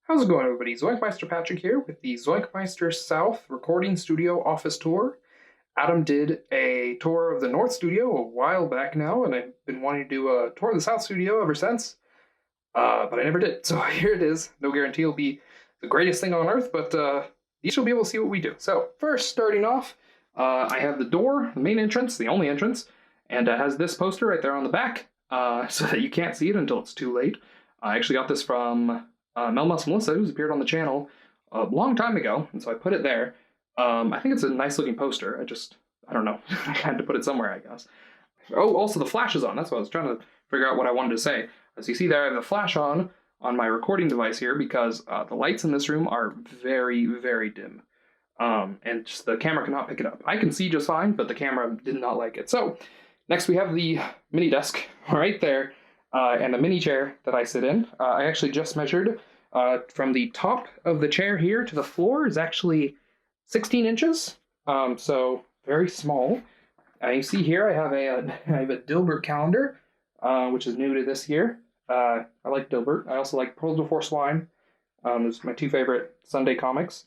How's it going, everybody? ZoinkMeister Patrick here with the ZoinkMeister South Recording Studio Office Tour. Adam did a tour of the North Studio a while back now, and I've been wanting to do a tour of the South Studio ever since, but I never did. So here it is. No guarantee it'll be the greatest thing on earth, but you should be able to see what we do. So first, starting off, I have the door, the main entrance, the only entrance, and it has this poster right there on the back, so that you can't see it until it's too late. I actually got this from Melissa, who's appeared on the channel a long time ago, and so I put it there. I think it's a nice looking poster. I don't know. I had to put it somewhere, I guess. Oh, also the flash is on. That's what I was trying to figure out what I wanted to say. As you see there, I have the flash on my recording device here because the lights in this room are very, very dim. And just the camera cannot pick it up. I can see just fine, but the camera did not like it. So next we have the mini desk right there. And a mini chair that I sit in. I actually just measured from the top of the chair here to the floor is actually 16 inches, so very small. You see here I have a Dilbert calendar, which is new to this year. I like Dilbert. I also like Pearls Before Swine. Those are my two favorite Sunday comics.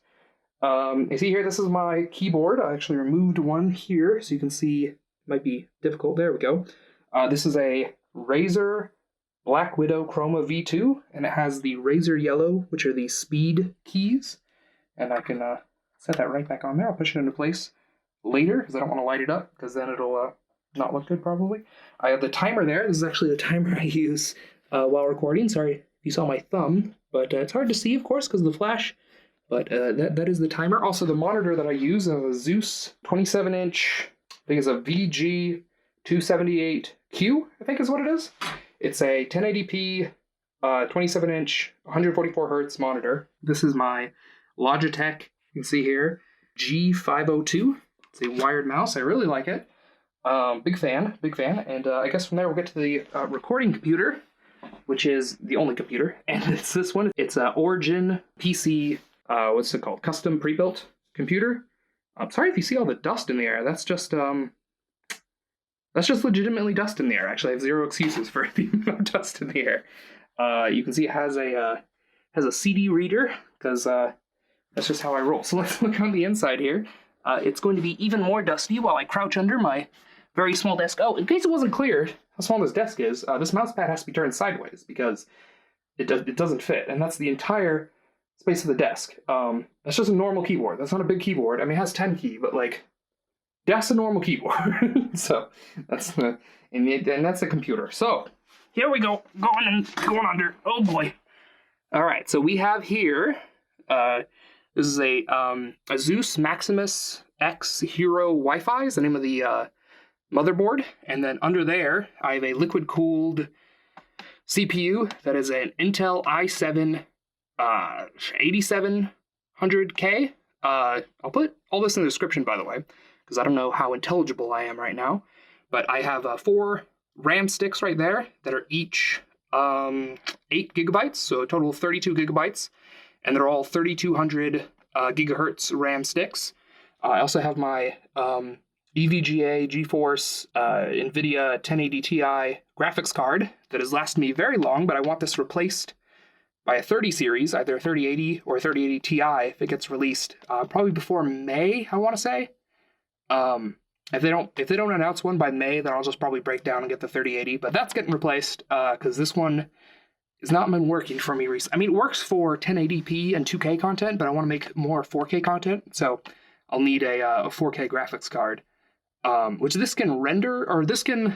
You see here, this is my keyboard. I actually removed one here, so you can see it might be difficult. There we go. This is a Razer BlackWidow Chroma V2, and it has the Razer yellow, which are the speed keys, and I can set that right back on there. I'll push it into place later, because I don't want to light it up, because then it'll not look good, probably. I have the timer there. This is actually the timer I use while recording. Sorry if you saw my thumb, but it's hard to see, of course, because of the flash, but that is the timer. Also, the monitor that I use is a ASUS 27-inch, I think it's a VG278Q, I think is what it is. It's a 1080p, 27-inch, 144 hertz monitor. This is my Logitech, you can see here, G502. It's a wired mouse. I really like it. Big fan. And I guess from there we'll get to the recording computer, which is the only computer. And it's this one. It's an Origin PC, what's it called? Custom pre-built computer. I'm sorry if you see all the dust in the air. That's just legitimately dust in the air. Actually, I have zero excuses for the amount of dust in the air. You can see it has a CD reader, because that's just how I roll. So let's look on the inside here. It's going to be even more dusty while I crouch under my very small desk. Oh, in case it wasn't clear how small this desk is, this mouse pad has to be turned sideways because it doesn't fit, and that's the entire space of the desk. That's just a normal keyboard. That's not a big keyboard. I mean, it has 10 key, but like, that's a normal keyboard. So that's and that's a computer. So here we go, going under. Oh boy. All right, so we have here, this is a ASUS Maximus X Hero Wi-Fi is the name of the motherboard. And then under there, I have a liquid-cooled CPU that is an Intel i7 8700K. I'll put all this in the description, by the way, because I don't know how intelligible I am right now. But I have 4 RAM sticks right there that are each 8 gigabytes, so a total of 32 gigabytes. And they're all 3200 gigahertz RAM sticks. I also have my EVGA GeForce NVIDIA 1080 Ti graphics card that has lasted me very long, but I want this replaced by a 30 series, either a 3080 or a 3080 Ti if it gets released, probably before May, I want to say. If they don't announce one by May, then I'll just probably break down and get the 3080. But that's getting replaced because this one has not been working for me recently. I mean, it works for 1080p and 2K content, but I want to make more 4K content, so I'll need a 4K graphics card, which this can render, or this can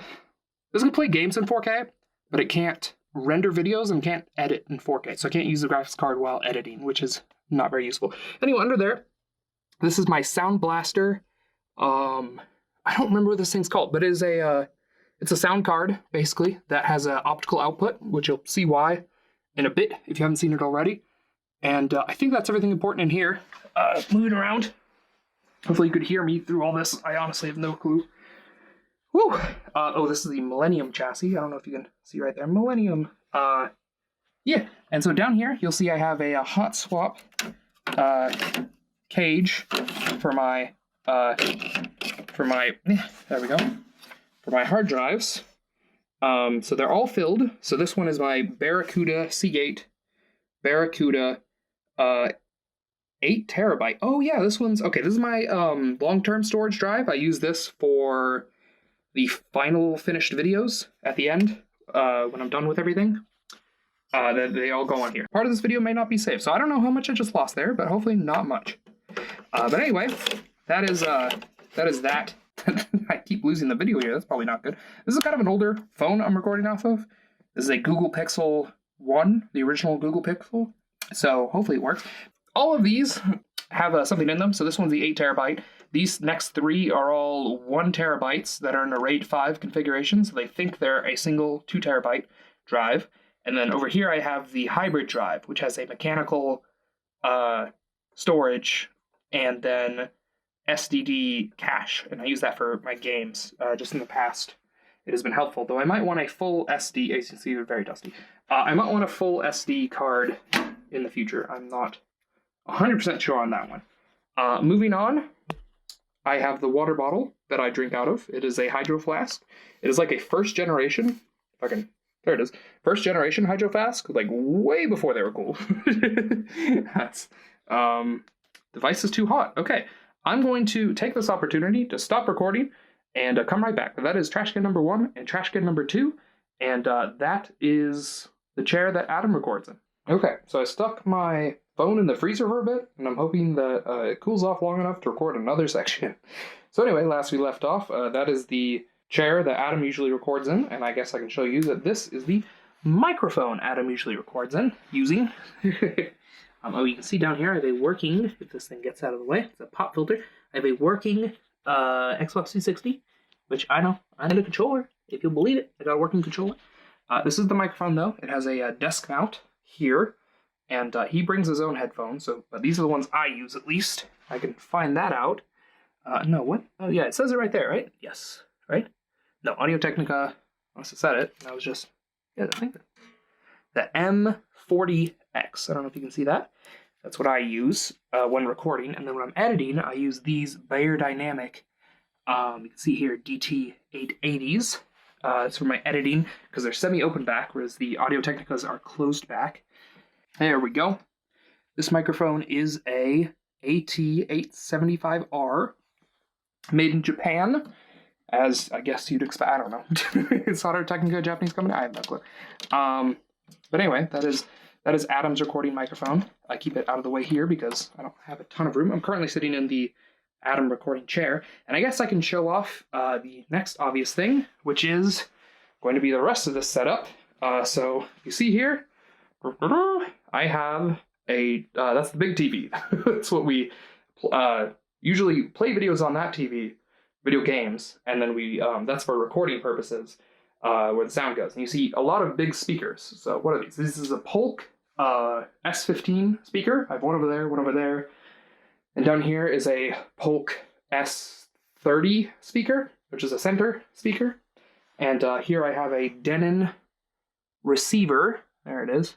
play games in 4K, but it can't render videos and can't edit in 4K, so I can't use the graphics card while editing, which is not very useful. Anyway, under there, this is my Sound Blaster. I don't remember what this thing's called, but it is it's a sound card, basically, that has an optical output, which you'll see why in a bit if you haven't seen it already. And I think that's everything important in here. Moving around. Hopefully you could hear me through all this. I honestly have no clue. Woo! Oh, this is the Millennium Chassis. I don't know if you can see right there. Millennium. Yeah. And so down here, you'll see I have a hot swap cage for my there we go. For my hard drives. So they're all filled. So this one is my BarraCuda Seagate BarraCuda 8 terabyte. Oh yeah, this one's okay. This is my long-term storage drive. I use this for the final finished videos at the end when I'm done with everything. They all go on here. Part of this video may not be saved, so I don't know how much I just lost there, but hopefully not much. But anyway, that is that. I keep losing the video here. That's probably not good. This is kind of an older phone I'm recording off of. This is a Google Pixel 1, the original Google Pixel. So hopefully it works. All of these have something in them. So this one's the 8 terabyte. These next 3 are all 1 terabytes that are in a RAID 5 configuration. So they think they're a single 2 terabyte drive. And then over here I have the hybrid drive, which has a mechanical storage and then SSD cache. And I use that for my games just in the past. It has been helpful, though I might want a full SD. As you can see, they're very dusty. I might want a full SD card in the future. I'm not 100% sure on that one. Moving on, I have the water bottle that I drink out of. It is a hydro flask. It is like a first generation, there it is, first generation hydro flask, like way before they were cool. That's, device is too hot. Okay, I'm going to take this opportunity to stop recording and come right back. That is trash can number 1 and trash can number 2, and that is the chair that Adam records in. Okay, so I stuck my phone in the freezer for a bit, and I'm hoping that it cools off long enough to record another section. So anyway, last we left off, that is the chair that Adam usually records in, and I guess I can show you that this is the microphone Adam usually records in, using. Oh, you can see down here I have a working, if this thing gets out of the way, it's a pop filter. I have a working Xbox 360, which I know, I need a controller, if you'll believe it. I got a working controller. This is the microphone, though. It has a desk mount here, and he brings his own headphones, so but these are the ones I use, at least. I can find that out. No, what? Oh, yeah, it says it right there, right? Yes, right? No, Audio-Technica, unless it said it, that was just, yeah, I think the M40X. I don't know if you can see that. That's what I use when recording, and then when I'm editing, I use these beyerdynamic, you can see here, DT880s. It's for my editing, because they're semi-open back, whereas the Audio-Technicas are closed back. There we go. This microphone is a AT-875R, made in Japan, as I guess you'd expect. I don't know. It's Audio-Technica, a Japanese company? I have no clue. But anyway, that is Adam's recording microphone. I keep it out of the way here because I don't have a ton of room. I'm currently sitting in the Adam recording chair, and I guess I can show off the next obvious thing, which is going to be the rest of this setup. So you see here, I have a, that's the big TV. That's what we usually play videos on that TV, video games, and then we, that's for recording purposes, where the sound goes. And you see a lot of big speakers. So what are these? This is a Polk S15 speaker. I have one over there, one over there. And down here is a Polk S30 speaker, which is a center speaker. And here I have a Denon receiver. There it is.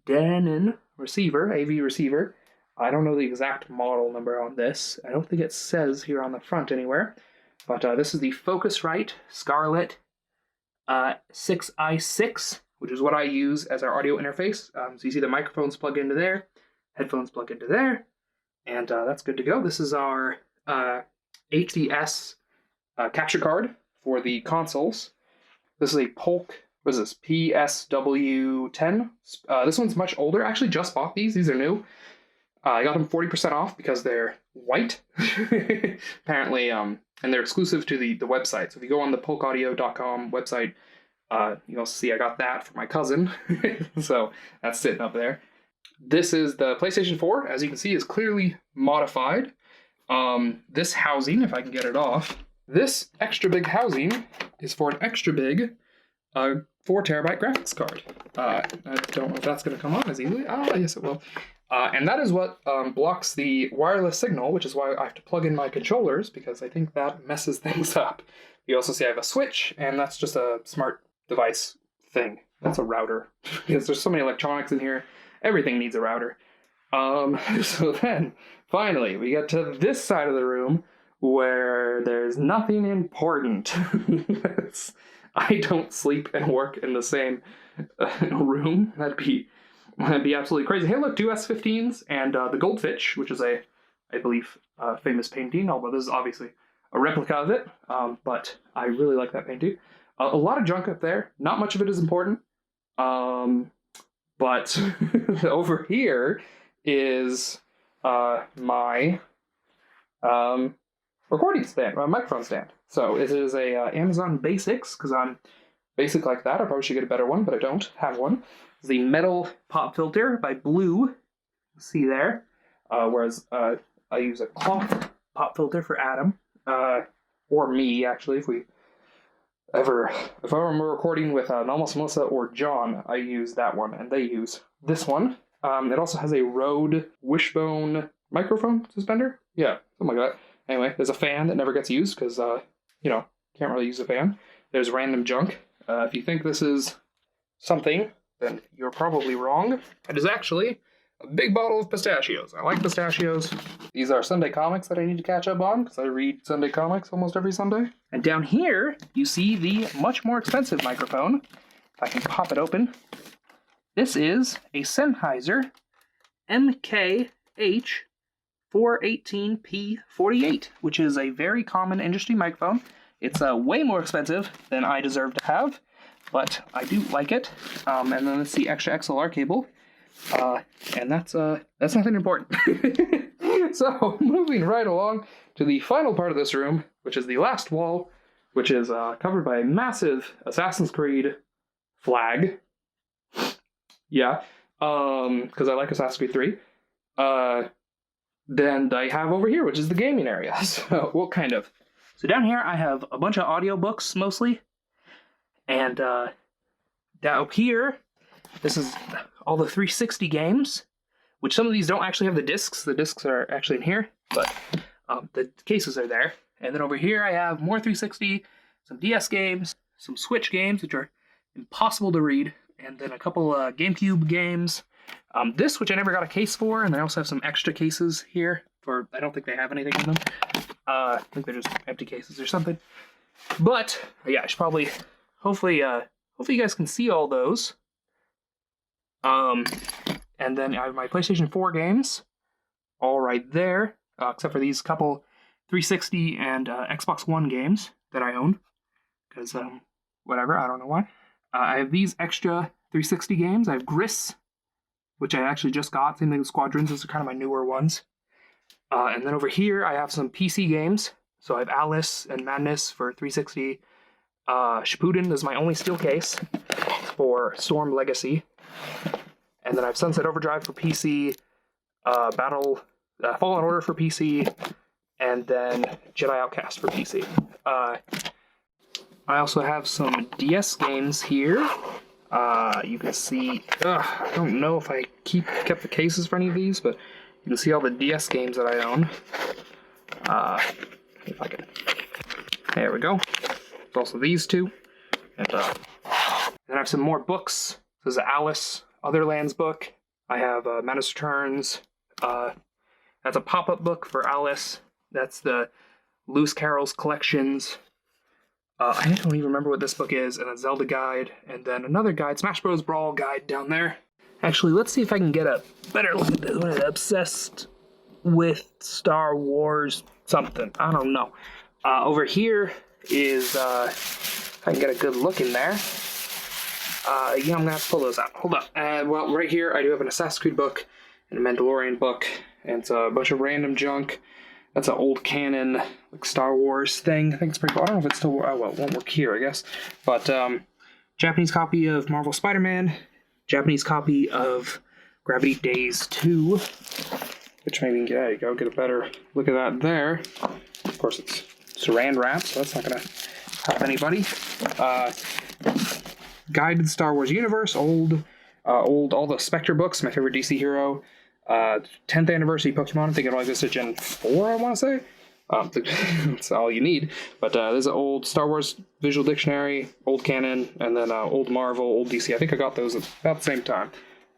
Denon receiver, AV receiver. I don't know the exact model number on this. I don't think it says here on the front anywhere. But this is the Focusrite Scarlett 6i6, which is what I use as our audio interface. So you see the microphones plug into there, headphones plug into there, and that's good to go. This is our HDS capture card for the consoles. This is a Polk, what is this, PSW10. This one's much older. I actually just bought these. These are new. I got them 40% off because they're white, apparently, and they're exclusive to the website. So if you go on the polkaudio.com website, you'll see I got that for my cousin. So that's sitting up there. This is the PlayStation 4. As you can see, is clearly modified. This housing, if I can get it off, this extra big housing is for an extra big 4 terabyte graphics card. I don't know if that's going to come on as easily. Oh, yes, it will. And that is what blocks the wireless signal, which is why I have to plug in my controllers, because I think that messes things up. You also see I have a switch, and that's just a smart device thing. That's a router, because there's so many electronics in here. Everything needs a router. So then, finally, we get to this side of the room, where there's nothing important. I don't sleep and work in the same room. That'd be That'd be absolutely crazy. Hey, look, two S15s and the Goldfinch, which is I believe, famous painting, although this is obviously a replica of it, but I really like that painting. A lot of junk up there. Not much of it is important. But over here is my recording stand, my microphone stand. So it is a Amazon Basics, because I'm basic like that. I probably should get a better one, but I don't have one. It's the metal pop filter by Blue. See there. Whereas I use a cloth pop filter for Adam, or me actually. If I am recording with Almost Melissa or John, I use that one, and they use this one. It also has a Rode Wishbone microphone suspender. Yeah, something like that. Anyway, there's a fan that never gets used because can't really use a fan. There's random junk. If you think this is something, then you're probably wrong. It is actually a big bottle of pistachios. I like pistachios. These are Sunday comics that I need to catch up on, because I read Sunday comics almost every Sunday. And down here, you see the much more expensive microphone. If I can pop it open. This is a Sennheiser MKH418P48, which is a very common industry microphone. It's way more expensive than I deserve to have, but I do like it. And then it's the extra XLR cable. And that's nothing important. So, moving right along to the final part of this room, which is the last wall, which is covered by a massive Assassin's Creed flag. Yeah, because I like Assassin's Creed 3. Then I have over here, which is the gaming area. So, well, kind of. So down here, I have a bunch of audiobooks, mostly. And down here, this is all the 360 games, which some of these don't actually have the discs. The discs are actually in here, but the cases are there. And then over here, I have more 360, some DS games, some Switch games, which are impossible to read, and then a couple GameCube games. This, which I never got a case for, and I also have some extra cases here, for I don't think they have anything in them. I think they're just empty cases or something. But, yeah, I should probably, hopefully you guys can see all those. And then I have my PlayStation 4 games, all right there, except for these couple 360 and Xbox One games that I own, because, whatever, I don't know why. I have these extra 360 games. I have Gris, which I actually just got. Same thing with Squadrons. Those are kind of my newer ones. And then over here, I have some PC games. So I have Alice and Madness for 360. Shippuden is my only steel case for Storm Legacy. And then I have Sunset Overdrive for PC, Fallen Order for PC, and then Jedi Outcast for PC. I also have some DS games here. You can see, I don't know if I kept the cases for any of these, but you can see all the DS games that I own. If I can, there we go. There's also these two. And then I have some more books. This is Alice Otherlands book. I have Madness Returns. That's a pop-up book for Alice. That's the Lewis Carroll's collections. I don't even remember what this book is, and a Zelda guide, and then another guide, Smash Bros. Brawl guide down there. Actually, let's see if I can get a better look at this one. Obsessed with Star Wars something. I don't know. Over here is, if I can get a good look in there. I'm gonna have to pull those out. Hold up. Well, right here, I do have an Assassin's Creed book, and a Mandalorian book, and it's a bunch of random junk. That's an old canon, like Star Wars thing. I think it's pretty cool. I don't know if it's still, well, it won't work here, I guess. But, Japanese copy of Marvel Spider-Man, Japanese copy of Gravity Days 2, which maybe, yeah, you go get a better look at that there. Of course, it's saran wrap, so that's not gonna help anybody. Guide to the Star Wars universe, old, all the Spectre books, my favorite DC hero. 10th anniversary Pokemon, I think it only existed Gen 4, I want to say. That's all you need. But there's an old Star Wars visual dictionary, old canon, and then old Marvel, old DC. I think I got those at about the same time.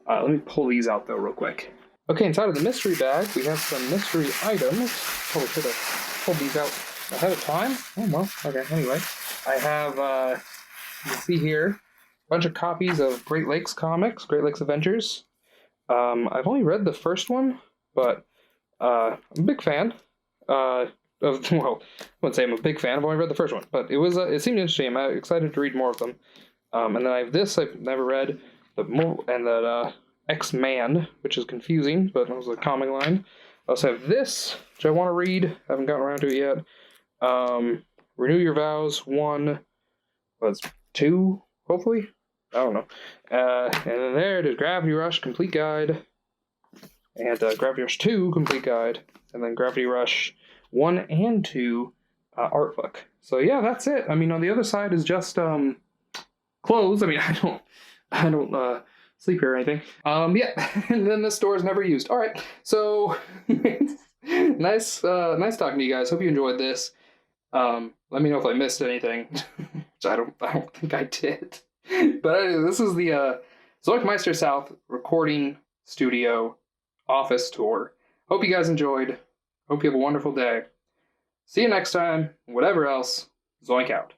Let me pull these out, though, real quick. Okay, inside of the mystery bag, we have some mystery items. Probably should have pulled these out ahead of time. Oh, well, okay, anyway. I have, you can see here, a bunch of copies of Great Lakes comics, Great Lakes Adventures. I've only read the first one, but I'm a big fan. Well, I wouldn't say I'm a big fan. I've only read the first one, but it seemed interesting. I'm excited to read more of them. And then I have this I've never read, and that X-Man, which is confusing, but it was a comic line. I also have this, which I want to read. I haven't gotten around to it yet. Renew Your Vows 1, was 2, hopefully? I don't know. And then there it is, Gravity Rush Complete Guide, and Gravity Rush 2 Complete Guide, and then Gravity Rush 1 and 2 art book. So yeah, that's it. I mean, on the other side is just clothes. I mean, I don't sleep here or anything. Yeah, and then this store is never used. All right, so nice talking to you guys. Hope you enjoyed this. Let me know if I missed anything, which I don't think I did. But this is the ZoinkMeister South recording studio office tour. Hope you guys enjoyed. Hope you have a wonderful day. See you next time. Whatever else, Zoink out.